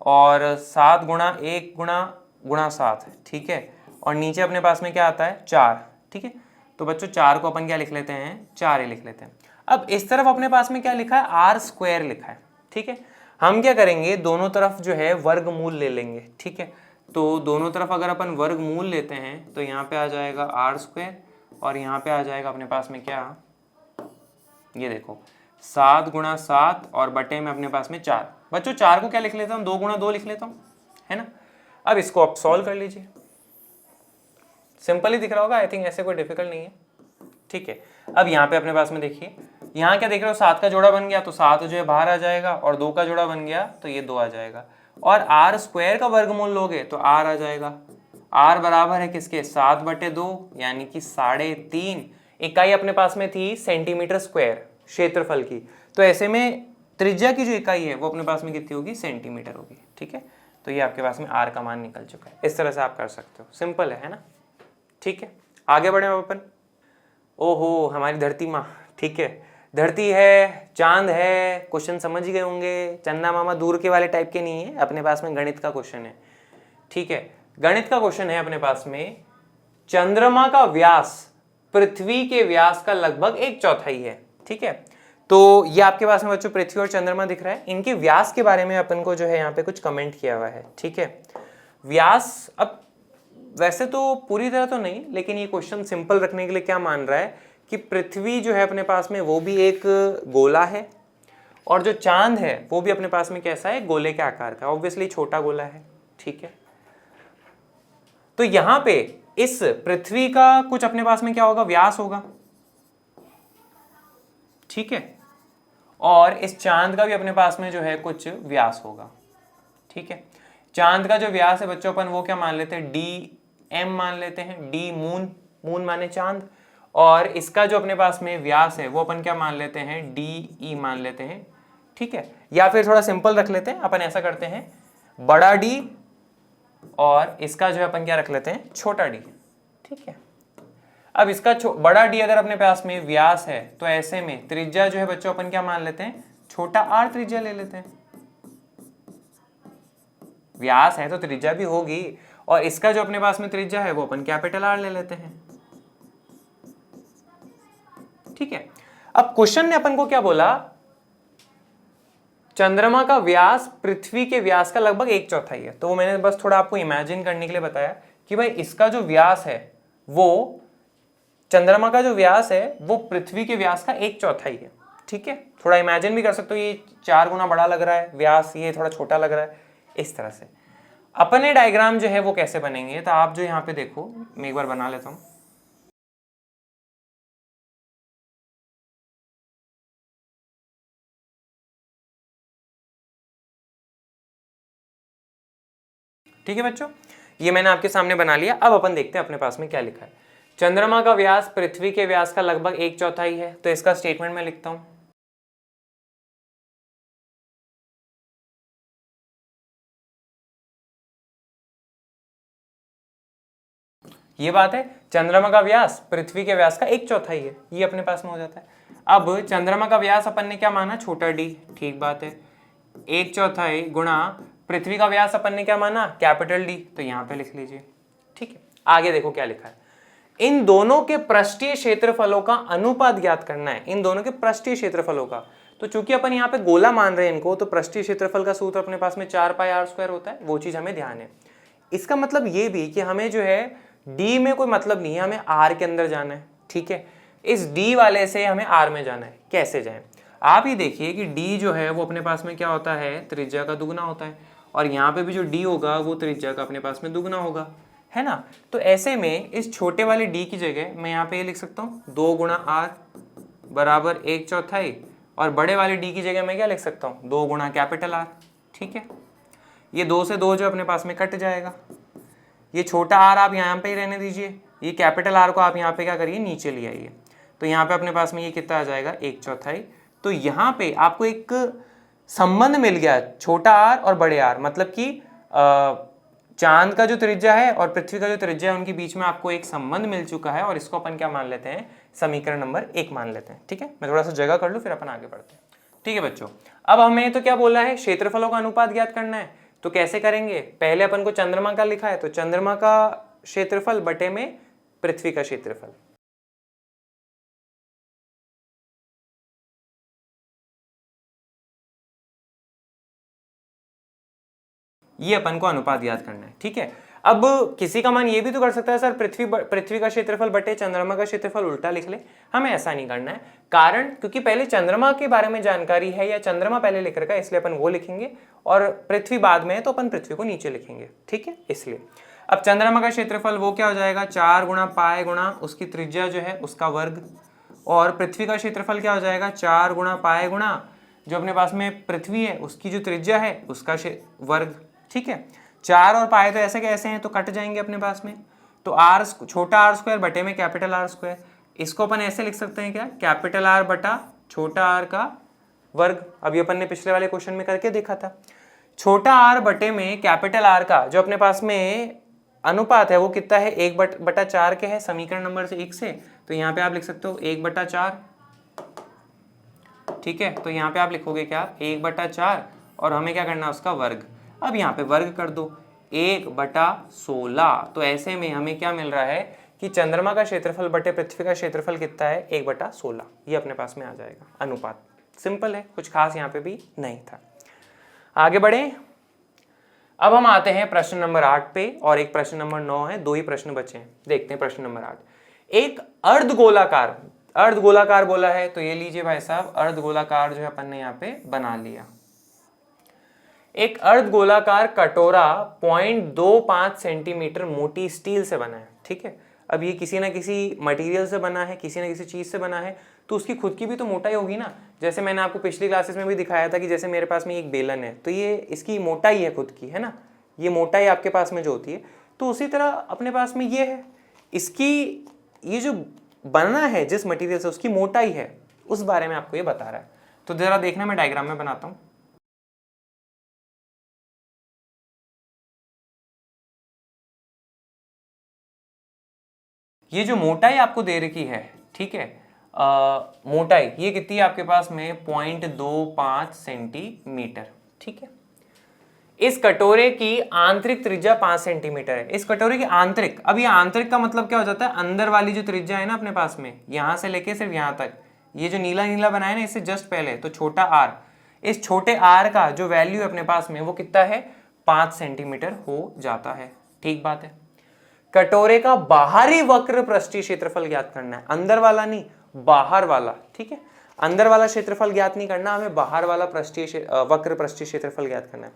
और 7 गुणा 1 गुणा 7, ठीक है। और नीचे अपने पास में क्या आता है 4, ठीक है। तो बच्चों 4 को अपन क्या लिख लेते हैं, 4 ही लिख लेते हैं। अब इस तरफ अपने पास में क्या लिखा है, r² लिखा है, ठीक है। हम क्या करेंगे, दोनों तरफ जो है वर्गमूल ले लेंगे, ठीक है। तो दोनों तरफ अगर अपन वर्गमूल लेते हैं तो यहाँ पे आ जाएगा r² और यहाँ पे आ जाएगा अपने पास में क्या, ये देखो 7 गुणा 7 और बटे में अपने पास में 4। बच्चों 4 को क्या लिख लेता हूँ, 2 गुणा 2 लिख लेता हूँ, है ना। अब इसको आप सॉल्व कर लीजिए, सिंपल ही दिख रहा होगा, आई थिंक ऐसे कोई डिफिकल्ट नहीं है, ठीक है। अब यहाँ पे अपने पास में देखिए, यहाँ क्या देख रहे हो, 7 का जोड़ा बन गया तो 7 जो है बाहर आ जाएगा, और 2 का जोड़ा बन गया तो ये 2 आ जाएगा, और r² का वर्गमूल लोगे तो r आ जाएगा। r बराबर है किसके, 7/2 यानी कि 3.5। इकाई अपने पास में थी सेंटीमीटर स्क्वायर क्षेत्रफल की, तो ऐसे में त्रिज्या की जो इकाई है वो अपने पास में कितनी होगी, सेंटीमीटर होगी, ठीक है। तो ये आपके पास में r का मान निकल चुका है। इस तरह से आप कर सकते हो, सिंपल है ना, ठीक है। आगे बढ़े अपन। ओहो हमारी धरती माँ, ठीक है, धरती है, चांद है, क्वेश्चन समझ ही गए होंगे, चंदा मामा दूर के वाले टाइप के नहीं है, अपने पास में गणित का क्वेश्चन है, ठीक है। गणित का क्वेश्चन है अपने पास में, चंद्रमा का व्यास पृथ्वी के व्यास का लगभग 1/4 है, ठीक है। तो ये आपके पास में बच्चों पृथ्वी और चंद्रमा दिख रहा है, इनके व्यास के बारे में अपन को जो है यहाँ पे कुछ कमेंट किया हुआ है, ठीक है। व्यास, अब वैसे तो पूरी तरह तो नहीं, लेकिन ये क्वेश्चन सिंपल रखने के लिए क्या मान रहा है कि पृथ्वी जो है अपने पास में वो भी एक गोला है, और जो चांद है वो भी अपने पास में कैसा है, गोले के आकार का, ऑब्वियसली छोटा गोला है, ठीक है। तो यहां पे इस पृथ्वी का कुछ अपने पास में क्या होगा, व्यास होगा, ठीक है, और इस चांद का भी अपने पास में जो है कुछ व्यास होगा, ठीक है। चांद का जो व्यास है बच्चों अपन वो क्या मान लेते हैं, dm मान लेते हैं, d मून माने चांद, और इसका जो अपने पास में व्यास है वो अपन क्या मान लेते हैं, de मान लेते हैं, ठीक है। या फिर थोड़ा सिंपल रख लेते हैं अपन, ऐसा करते हैं बड़ा डी और इसका जो है अपन क्या रख लेते हैं, छोटा डी। ठीक है, अब इसका बड़ा डी अगर अपने पास में व्यास है तो ऐसे में त्रिज्या जो है बच्चों अपन क्या मान लेते हैं, छोटा आर त्रिज्या ले लेते हैं। व्यास है तो त्रिज्या भी होगी, और इसका जो अपने पास में त्रिज्या है वो अपन कैपिटल आर ले लेते हैं। ठीक है, अब क्वेश्चन ने अपन को क्या बोला, चंद्रमा का व्यास पृथ्वी के व्यास का लगभग 1/4 है। तो वो मैंने बस थोड़ा आपको इमेजिन करने के लिए बताया कि भाई इसका जो व्यास है वो, चंद्रमा का जो व्यास है वो पृथ्वी के व्यास का 1/4 है। ठीक है, थोड़ा इमेजिन भी कर सकते हो, ये 4 गुना बड़ा लग रहा है व्यास, ये थोड़ा छोटा लग रहा है, इस तरह से अपने डायग्राम जो है वो कैसे बनेंगे। तो आप जो यहाँ पे देखो, मैं एक बार बना लेता हूं। ठीक है बच्चों, ये मैंने आपके सामने बना लिया। अब अपन देखते हैं अपने पास में क्या लिखा है। चंद्रमा का व्यास पृथ्वी के व्यास का लगभग 1/4 है, तो इसका स्टेटमेंट मैं लिखता हूं। ये बात है, चंद्रमा का व्यास पृथ्वी के व्यास का 1/4 है, ये अपने पास में हो जाता है। अब चंद्रमा का व्यास अपन ने क्या माना, छोटा डी, ठीक बात है, 1/4 गुणा पृथ्वी का व्यास अपन ने क्या माना, कैपिटल डी, तो यहां पे लिख लीजिए। ठीक है, आगे देखो क्या लिखा है, इन दोनों के पृष्ठीय क्षेत्रफलों का अनुपात ज्ञात करना है। इन दोनों के पृष्ठीय क्षेत्रफलों का, तो चूंकि अपन यहाँ पे गोला मान रहे हैं इनको, तो पृष्ठीय क्षेत्रफल का सूत्र अपने पास में 4πr² होता है, वो चीज हमें ध्यान है। इसका मतलब ये भी कि हमें जो है डी में कोई मतलब नहीं है, हमें आर के अंदर जाना है। ठीक है, इस डी वाले से हमें आर में जाना है। कैसे जाए, आप ही देखिए कि डी जो है वो अपने पास में क्या होता है, त्रिज्या का दुगना होता है, और यहाँ पे भी जो डी होगा वो त्रिज्या का अपने पास में दुगना होगा, है ना। तो ऐसे में इस छोटे वाले डी की जगह मैं यहाँ पे ये लिख सकता हूँ 2 गुणा आर बराबर 1/4, और बड़े वाले डी की जगह मैं क्या लिख सकता हूँ, 2 गुणा कैपिटल आर। ठीक है, ये 2 से 2 जो अपने पास में कट जाएगा, ये छोटा आर आप यहाँ पे ही रहने दीजिए, ये कैपिटल आर को आप यहाँ पे क्या करिए, नीचे ले आइए। तो यहाँ पे अपने पास में ये कितना आ जाएगा, 1/4। तो यहाँ पे आपको एक संबंध मिल गया, छोटा आर और बड़े आर, मतलब कि चांद का जो त्रिज्या है और पृथ्वी का जो त्रिज्या है उनके बीच में आपको एक संबंध मिल चुका है, और इसको अपन क्या मान लेते हैं, समीकरण नंबर 1 मान लेते हैं। ठीक है, मैं थोड़ा सा जगह कर लूँ फिर अपन आगे बढ़ते हैं। ठीक है बच्चों, अब हमें तो क्या बोला है, क्षेत्रफलों का अनुपात ज्ञात करना है। तो कैसे करेंगे, पहले अपन को चंद्रमा का लिखा है, तो चंद्रमा का क्षेत्रफल बटे में पृथ्वी का क्षेत्रफल। ये अपन को अनुपात याद करना है। ठीक है, अब किसी का मन ये भी तो कर सकता है, सर पृथ्वी का क्षेत्रफल बटे चंद्रमा का क्षेत्रफल उल्टा लिख ले। हमें ऐसा नहीं करना है, कारण क्योंकि पहले चंद्रमा के बारे में जानकारी है, या चंद्रमा पहले लिख रखा है, इसलिए अपन वो लिखेंगे, और पृथ्वी बाद में है तो अपन पृथ्वी को नीचे लिखेंगे। ठीक है, इसलिए अब चंद्रमा का क्षेत्रफल वो क्या हो जाएगा, 4 गुणा पाए गुणा उसकी त्रिज्या जो है उसका वर्ग, और पृथ्वी का क्षेत्रफल क्या हो जाएगा, 4 गुणा पाए गुणा जो अपने पास में पृथ्वी है उसकी जो त्रिज्या है उसका वर्ग। ठीक है, 4 और पाए तो ऐसे कैसे हैं, तो कट जाएंगे अपने पास में, तो आर छोटा आर स्क्वायर बटे में कैपिटल आर स्क्वायर। इसको अपन ऐसे लिख सकते हैं क्या, कैपिटल आर बटा छोटा आर का वर्ग। अभी अपन ने पिछले वाले क्वेश्चन में करके देखा था, छोटा आर बटे में कैपिटल आर का जो अपने पास में अनुपात है वो कितना है, 1/4 के है, समीकरण नंबर से 1 से। तो यहाँ पे आप लिख सकते हो 1/4। ठीक है, तो यहाँ पे आप लिखोगे क्या, 1/4, और हमें क्या करना है, उसका वर्ग। अब यहाँ पे वर्ग कर दो, 1/16। तो ऐसे में हमें क्या मिल रहा है कि चंद्रमा का क्षेत्रफल बटे पृथ्वी का क्षेत्रफल कितना है, 1/16। ये अपने पास में आ जाएगा अनुपात। सिंपल है, कुछ खास यहाँ पे भी नहीं था। आगे बढ़े, अब हम आते हैं प्रश्न नंबर 8 पे, और एक प्रश्न नंबर 9 है, 2 ही प्रश्न बचे हैं। देखते हैं प्रश्न नंबर 8। एक अर्धगोलाकार बोला है, तो ये लीजिए भाई साहब, अर्धगोलाकार जो है अपन ने यहाँ पे बना लिया। एक अर्धगोलाकार कटोरा 0.25 सेंटीमीटर मोटी स्टील से बना है। ठीक है, अब ये किसी ना किसी मटेरियल से बना है, किसी ना किसी चीज से बना है, तो उसकी खुद की भी तो मोटाई होगी ना। जैसे मैंने आपको पिछली क्लासेस में भी दिखाया था कि जैसे मेरे पास में एक बेलन है, तो ये इसकी मोटाई है खुद की, है ना, ये मोटाई आपके पास में जो होती है, तो उसी तरह अपने पास में ये है, इसकी ये जो बनना है जिस मटेरियल से उसकी मोटाई है, उस बारे में आपको ये बता रहा है। तो जरा देखना, मैं डायग्राम में बनाता हूँ। ये जो मोटाई आपको दे रखी है, ठीक है, मोटाई ये कितनी है आपके पास में 0.25 सेंटीमीटर, ठीक है। इस कटोरे की आंतरिक त्रिज्या 5 सेंटीमीटर है। इस कटोरे की आंतरिक, अब ये आंतरिक का मतलब क्या हो जाता है, अंदर वाली जो त्रिज्या है ना अपने पास में, यहां से लेके सिर्फ यहां तक, ये जो नीला नीला बनाया ना इससे जस्ट पहले, तो छोटा आर, इस छोटे आर का जो वैल्यू है अपने पास में वो कितना है 5 सेंटीमीटर हो जाता है, ठीक बात है। कटोरे का बाहरी वक्र पृष्ठीय क्षेत्रफल ज्ञात करना है, अंदर वाला नहीं, बाहर वाला, ठीक है। अंदर वाला क्षेत्रफल ज्ञात नहीं करना, हमें बाहर वाला वक्र पृष्ठीय क्षेत्रफल ज्ञात करना है।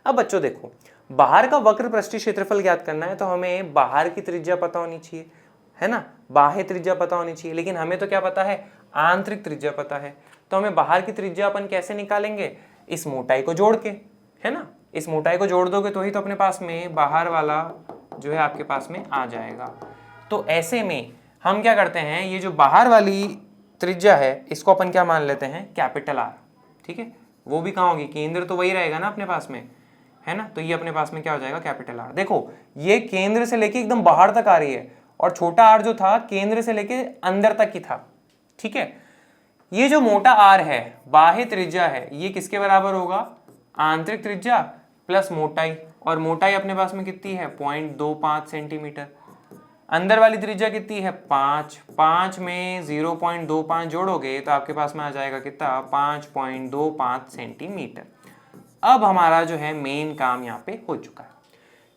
अब बच्चों देखो, बाहर का वक्र पृष्ठीय क्षेत्रफल ज्ञात करना है तो हमें बाहर की त्रिज्या पता होनी चाहिए, है ना, बाह्य त्रिज्या पता होनी चाहिए, लेकिन हमें तो क्या पता है, आंतरिक त्रिज्या पता है। तो हमें बाहर की त्रिज्या अपन कैसे निकालेंगे, इस मोटाई को जोड़ के, है ना, इस मोटाई को जोड़ दोगे तो ही तो अपने पास में बाहर वाला जो है आपके पास में आ जाएगा। तो ऐसे में हम क्या करते हैं, ये जो बाहर वाली त्रिज्या है इसको अपन क्या मान लेते हैं, कैपिटल आर, ठीक है। वो भी कहाँ होगी, केंद्र तो वही रहेगा ना अपने पास में, है ना, तो ये अपने पास में क्या हो जाएगा, कैपिटल आर। देखो ये केंद्र से लेके एकदम बाहर तक आ रही है और छोटा आर जो था केंद्र से लेके अंदर तक ही था, ठीक है। ये जो मोटा आर है, बाह्य त्रिज्या है, ये किसके बराबर होगा, आंतरिक त्रिज्या प्लस मोटाई, और मोटाई अपने पास में कितनी है 0.25 सेंटीमीटर। अंदर वाली त्रिज्या कितनी है 5, 5 में 0.25 जोड़ोगे तो आपके पास में आ जाएगा कितना 5.25 सेंटीमीटर। अब हमारा जो है मेन काम यहाँ पे हो चुका है।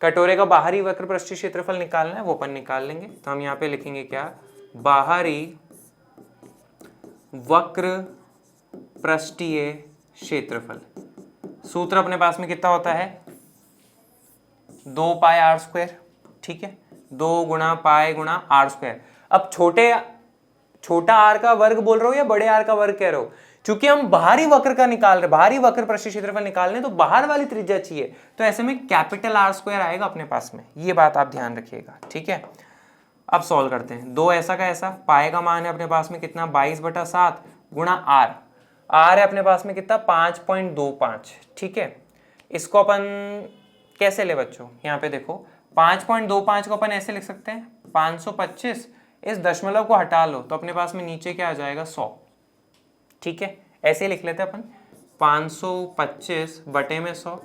कटोरे का बाहरी वक्र पृष्ठीय क्षेत्रफल निकालना है, वो अपन निकाल लेंगे। तो हम यहाँ पे लिखेंगे क्या, बाहरी वक्र पृष्ठीय क्षेत्रफल। सूत्र अपने पास में कितना होता है 2 पाई आर स्क्वायर, ठीक है, 2 गुणा पाई गुणा आर स्क्वायर। अब छोटा आर का वर्ग बोल रहे हो या बड़े आर का वर्ग कह रहे हो, क्योंकि हम बाहरी वक्र का निकाल रहे, बाहरी वक्र पृष्ठीय क्षेत्रफल निकाल रहे हैं तो बाहर वाली त्रिज्या चाहिए, तो ऐसे में कैपिटल आर स्क्वायर आएगा अपने पास में, ये बात आप ध्यान रखिएगा, ठीक है। अब सॉल्व करते हैं, 2 ऐसा का ऐसा, पाई का मान है अपने पास में कितना 22/7 गुणा आर, आर है अपने पास में कितना 5.25, ठीक है। इसको अपन कैसे ले बच्चों, यहाँ पे देखो 5.25 को अपन ऐसे लिख सकते हैं 525, इस दशमलव को हटा लो तो अपने पास में नीचे क्या आ जाएगा 100, ठीक है। ऐसे ही लिख लेते हैं अपन 525 बटे में 100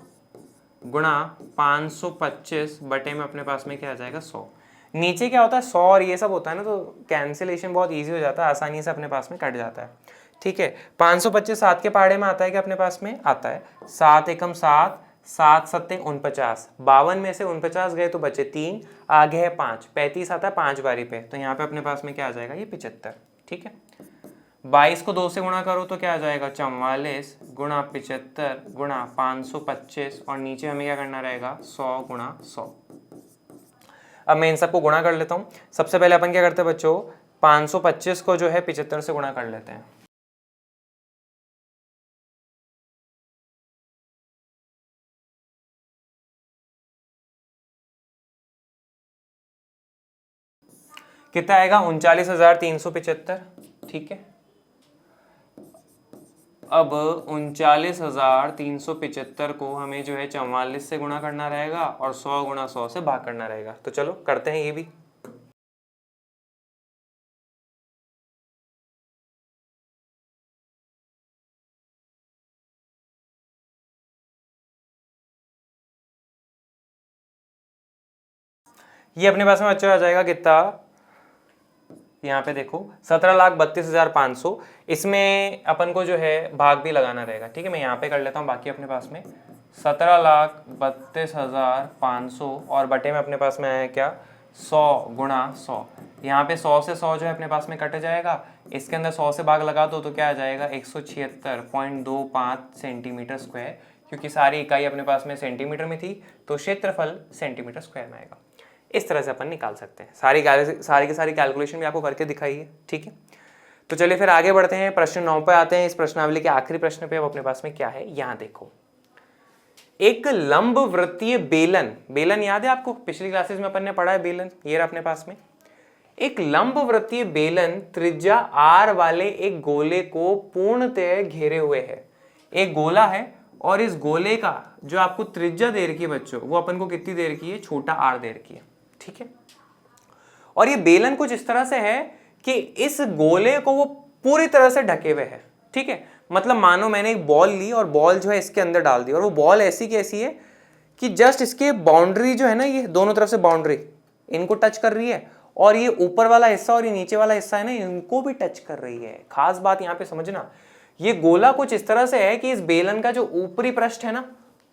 गुणा 525 बटे में अपने पास में क्या आ जाएगा 100। नीचे क्या होता है 100 और ये सब होता है ना, तो कैंसिलेशन बहुत इजी हो जाता है, आसानी से अपने पास में कट जाता है, ठीक है। 525 7 के पहाड़े में आता है क्या अपने पास में आता है, 7 एकम 7, 7 7 49, 52 में से 49 गए तो बचे 3, आगे है 5, 35 आता है 5 बारी पे, तो यहाँ पे अपने पास में क्या आ जाएगा ये 75, ठीक है। 22 को 2 से गुणा करो तो क्या आ जाएगा 44 गुणा 75 गुणा 525, और नीचे हमें क्या करना रहेगा 100 गुणा 100। अब मैं इन सबको गुणा कर लेता हूँ। सबसे पहले अपन क्या करते हैं बच्चों, 525 को जो है 75 से गुणा कर लेते हैं। कितना आएगा 39,375, ठीक है। अब 39,375 को हमें जो है 44 से गुणा करना रहेगा और 100 गुणा 100 से भाग करना रहेगा। तो चलो करते हैं ये भी। ये अपने पास में बच्चों आ जाएगा कितना, यहाँ पे देखो 17,32,500, इसमें अपन को जो है भाग भी लगाना रहेगा, ठीक है। मैं यहाँ पे कर लेता हूँ, बाकी अपने पास में 17,32,500 और बटे में अपने पास में आया क्या 100 गुणा 100। यहाँ पे 100 से 100 जो है अपने पास में कट जाएगा, इसके अंदर 100 से भाग लगा दो तो क्या आ जाएगा 176.25 सेंटीमीटर स्क्वायर, क्योंकि सारी इकाई अपने पास में सेंटीमीटर में थी तो क्षेत्रफल सेंटीमीटर स्क्वायर में आएगा। इस तरह से अपन निकाल सकते हैं। सारी की सारी कैलकुलेशन भी आपको करके दिखाई है, ठीक है। तो चलिए फिर आगे बढ़ते हैं, प्रश्न 9 पे आते हैं। इस प्रश्नावली के आखिरी प्रश्न पे अब अपने पास में क्या है, यहाँ देखो, एक लंब वृत्तीय बेलन, बेलन याद है आपको, पिछली क्लासेस में अपन ने पढ़ा है बेलन, ये रहा अपने पास में। एक लंब वृत्तीय बेलन त्रिज्या r वाले एक गोले को पूर्णतः घेरे हुए है। एक गोला है और इस गोले का जो आपको त्रिज्या दे रखी है बच्चों, वो अपन को कितनी दे रखी है, छोटा r दे रखी है, ठीक है। और ये बेलन कुछ इस तरह से है कि इस गोले को वो पूरी तरह से ढके हुए है। ठीक है, मतलब मानो मैंने एक बॉल ली और बॉल जो है इसके अंदर डाल दी, और वो बॉल ऐसी की ऐसी है कि जस्ट इसके बाउंड्री जो है ना, ये दोनों तरफ से बाउंड्री इनको टच कर रही है, और ये ऊपर वाला हिस्सा और ये नीचे वाला हिस्सा है ना, इनको भी टच कर रही है। खास बात यहाँ पे समझना, ये गोला कुछ इस तरह से है कि इस बेलन का जो ऊपरी पृष्ठ है ना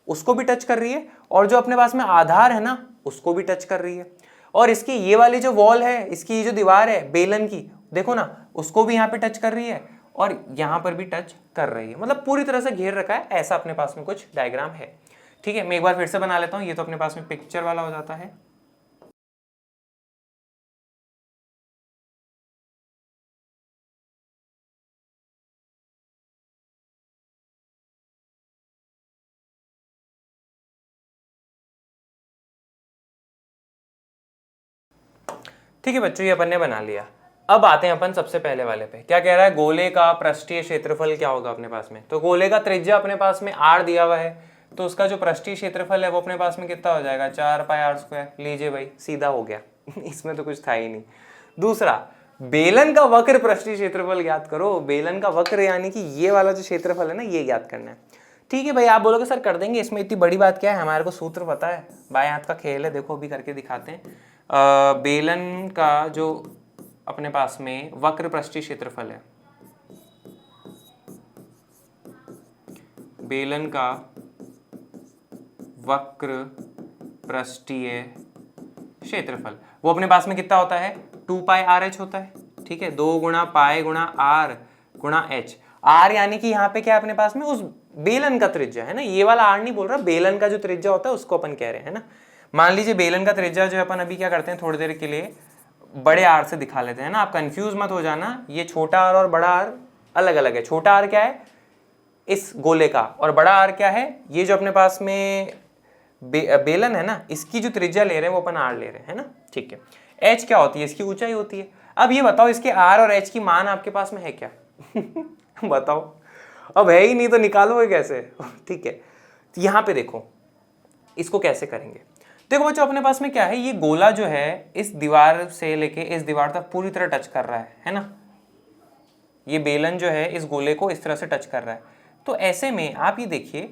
उसको भी टच कर रही है, और जो अपने पास में आधार है ना उसको भी टच कर रही है, और इसकी ये वाली जो वॉल है, इसकी जो दीवार है बेलन की, देखो ना, उसको भी यहाँ पे टच कर रही है और यहाँ पर भी टच कर रही है। मतलब पूरी तरह से घेर रखा है। ऐसा अपने पास में कुछ डायग्राम है। ठीक है, मैं एक बार फिर से बना लेता हूँ। ये तो अपने पास में पिक्चर वाला हो जाता है। ठीक है बच्चों, ये अपन ने बना लिया। अब आते हैं अपन सबसे पहले वाले पे। क्या कह रहा है, गोले का पृष्ठीय क्षेत्रफल क्या होगा अपने पास में। तो गोले का त्रिज्या अपने पास में r दिया हुआ है, तो उसका जो पृष्ठीय क्षेत्रफल है वो अपने पास में कितना हो जाएगा, 4πr²। लीजिए भाई, सीधा हो गया। इसमें तो कुछ था ही नहीं। दूसरा, बेलन का वक्र पृष्ठीय क्षेत्रफल ज्ञात करो। बेलन का वक्र यानी कि ये वाला जो क्षेत्रफल है ना, ये ज्ञात करना है। ठीक है भाई, आप बोलोगे सर कर देंगे, इसमें इतनी बड़ी बात क्या है, हमारे को सूत्र पता है, बाएं हाथ का खेल है। देखो अभी करके दिखाते हैं। बेलन का जो अपने पास में वक्र पृष्ठीय क्षेत्रफल है, बेलन का वक्र पृष्ठीय क्षेत्रफल वो अपने पास में कितना होता है, 2πrh होता है। ठीक है, 2 गुणा पाई गुणा r गुणा h। r यानी कि यहाँ पे क्या अपने पास में उस बेलन का त्रिज्या है ना, ये वाला r नहीं बोल रहा, बेलन का जो त्रिज्या होता है उसको अपन कह रहे हैं ना। मान लीजिए बेलन का त्रिज्या जो अपन अभी क्या करते हैं, थोड़ी देर के लिए बड़े आर से दिखा लेते हैं ना। आप कंफ्यूज मत हो जाना, ये छोटा आर और बड़ा आर अलग अलग है। छोटा आर क्या है इस गोले का, और बड़ा आर क्या है, ये जो अपने पास में बेलन है ना, इसकी जो त्रिज्या ले रहे हैं वो अपन आर ले रहे हैं ना। ठीक है, एच क्या होती है, इसकी ऊंचाई होती है। अब ये बताओ, इसके आर और एच की मान आपके पास में है क्या? बताओ, अब है ही नहीं तो निकालोगे कैसे? ठीक है, तो यहाँ पे देखो इसको कैसे करेंगे। देखो बच्चों, अपने पास में क्या है, ये गोला जो है इस दीवार से लेके इस दीवार तक पूरी तरह टच कर रहा है ना। ये बेलन जो है इस गोले को इस तरह से टच कर रहा है। तो ऐसे में आप ये देखिए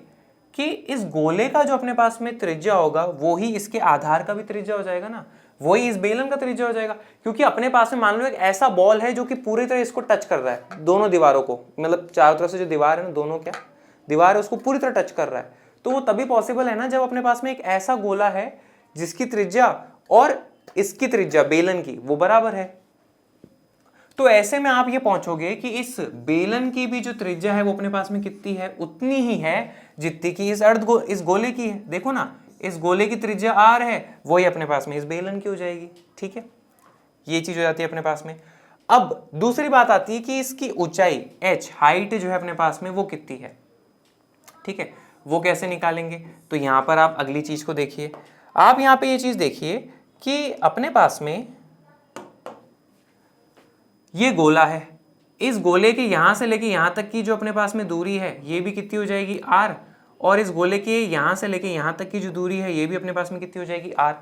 कि इस गोले का जो अपने पास में त्रिज्या होगा वो ही इसके आधार का भी त्रिज्या हो जाएगा ना, वही इस बेलन का त्रिज्या हो जाएगा। क्योंकि अपने पास में मान लो एक ऐसा बॉल है जो कि पूरी तरह इसको टच कर रहा है, दोनों दीवारों को, मतलब चारों तरफ से जो दीवार है ना, दोनों क्या दीवार है उसको पूरी तरह टच कर रहा है। तो वो तभी पॉसिबल है ना जब अपने पास में एक ऐसा गोला है जिसकी त्रिज्या और इसकी त्रिज्या बेलन की वो बराबर है। तो ऐसे में आप ये पहुंचोगे कि इस बेलन की भी जो त्रिज्या है वो अपने पास में कितनी है, उतनी ही है जितनी कि इस गोले की है। देखो ना, इस गोले की त्रिज्या r है, वही अपने पास में इस बेलन की हो जाएगी। ठीक है, ये चीज हो जाती है अपने पास में। अब दूसरी बात आती है कि इसकी ऊंचाई h, हाइट जो है अपने पास में वो कितनी है। ठीक है, वो कैसे निकालेंगे, तो यहां पर आप अगली चीज को देखिए। आप यहां पे ये चीज देखिए कि अपने पास में ये गोला है, इस गोले के यहां से लेके यहां तक की जो अपने पास में दूरी है ये भी कितनी हो जाएगी r, और इस गोले के यहां से लेके यहां तक की जो दूरी है ये भी अपने पास में कितनी हो जाएगी r।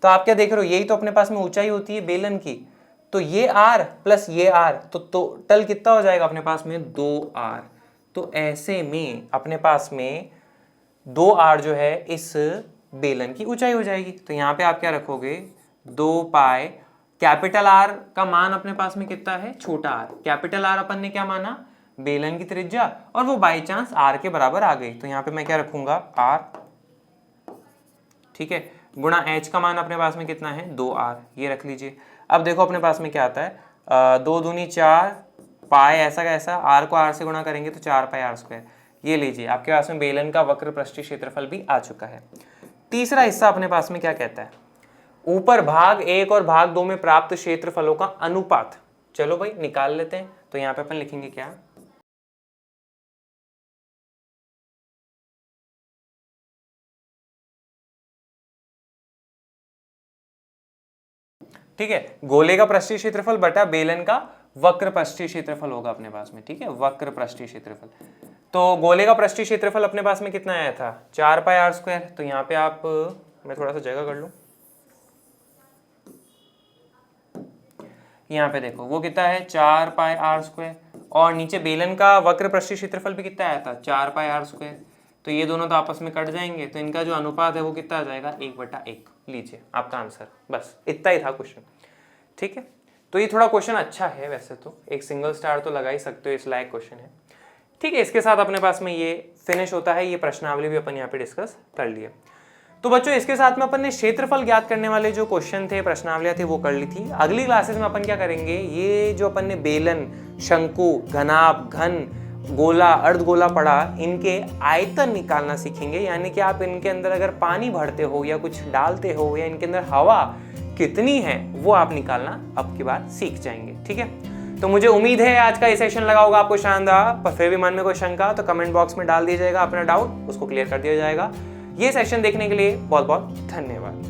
तो आप क्या देख रहे हो, यही तो अपने पास में ऊंचाई होती है बेलन की। तो ये r प्लस ये r, तो टोटल कितना हो जाएगा अपने पास में 2r। तो ऐसे में अपने पास में 2r जो है इस बेलन की ऊंचाई हो जाएगी। तो यहाँ पे आप क्या रखोगे, 2π, कैपिटल R का मान अपने पास में कितना है, छोटा r। कैपिटल R अपन ने क्या माना, बेलन की त्रिज्या, और वो बाई चांस r के बराबर आ गई। तो यहाँ पे मैं क्या रखूंगा, r, ठीक है, गुणा h का मान अपने पास में कितना है, 2r, ये रख लीजिए। अब देखो अपने पास में क्या आता है, 2 दूनी 4, पाई ऐसा का ऐसा, r को r से गुणा करेंगे तो 4πr²। ये लीजिए, आपके पास में बेलन का वक्र पृष्ठीय क्षेत्रफल भी आ चुका है। तीसरा हिस्सा अपने पास में क्या कहता है, ऊपर भाग 1 और भाग 2 में प्राप्त क्षेत्रफलों का अनुपात। चलो भाई निकाल लेते हैं। तो यहां पे अपन लिखेंगे क्या, ठीक है, गोले का पृष्ठीय क्षेत्रफल बटा बेलन का वक्र पृष्ठीय क्षेत्रफल होगा अपने पास में। ठीक है, वक्र पृष्ठीय क्षेत्रफल। तो गोले का पृष्ठीय क्षेत्रफल अपने पास में कितना आया था, 4πr²। तो यहाँ पे आप, मैं थोड़ा सा जगह कर लूं, यहाँ पे देखो वो कितना है 4 पाई आर स्क्वायर, और नीचे बेलन का वक्र पृष्ठीय क्षेत्रफल भी कितना आया था 4 पाई आर स्क्वायर। तो ये दोनों तो आपस में कट जाएंगे, तो इनका जो अनुपात है वो कितना आ जाएगा 1/1। लीजिए आपका आंसर, बस इतना ही था क्वेश्चन। ठीक है, तो ये थोड़ा क्वेश्चन अच्छा है वैसे तो, एक सिंगल स्टार तो लगा ही सकते हो, इस लायक क्वेश्चन है। ठीक है, इसके साथ अपने पास में ये फिनिश होता है, ये प्रश्नावली भी अपन यहाँ पे डिस्कस कर लिए। तो बच्चों इसके साथ में अपन ने क्षेत्रफल ज्ञात करने वाले जो क्वेश्चन थे, प्रश्नावलियां थी, वो कर ली थी। अगली क्लासेस में अपन क्या करेंगे, ये जो अपन ने बेलन, शंकु, घनाभ, घन, गोला, अर्धगोला पढ़ा, इनके आयतन निकालना सीखेंगे। यानी कि आप इनके अंदर अगर पानी भरते हो या कुछ डालते हो या इनके अंदर हवा कितनी है वो आप निकालना अब की बार सीख जाएंगे। ठीक है, तो मुझे उम्मीद है आज का ये सेशन लगा होगा आपको शानदार। पर फिर भी मन में कोई शंका तो कमेंट बॉक्स में डाल दिया जाएगा, अपना डाउट उसको क्लियर कर दिया जाएगा। ये सेशन देखने के लिए बहुत बहुत धन्यवाद।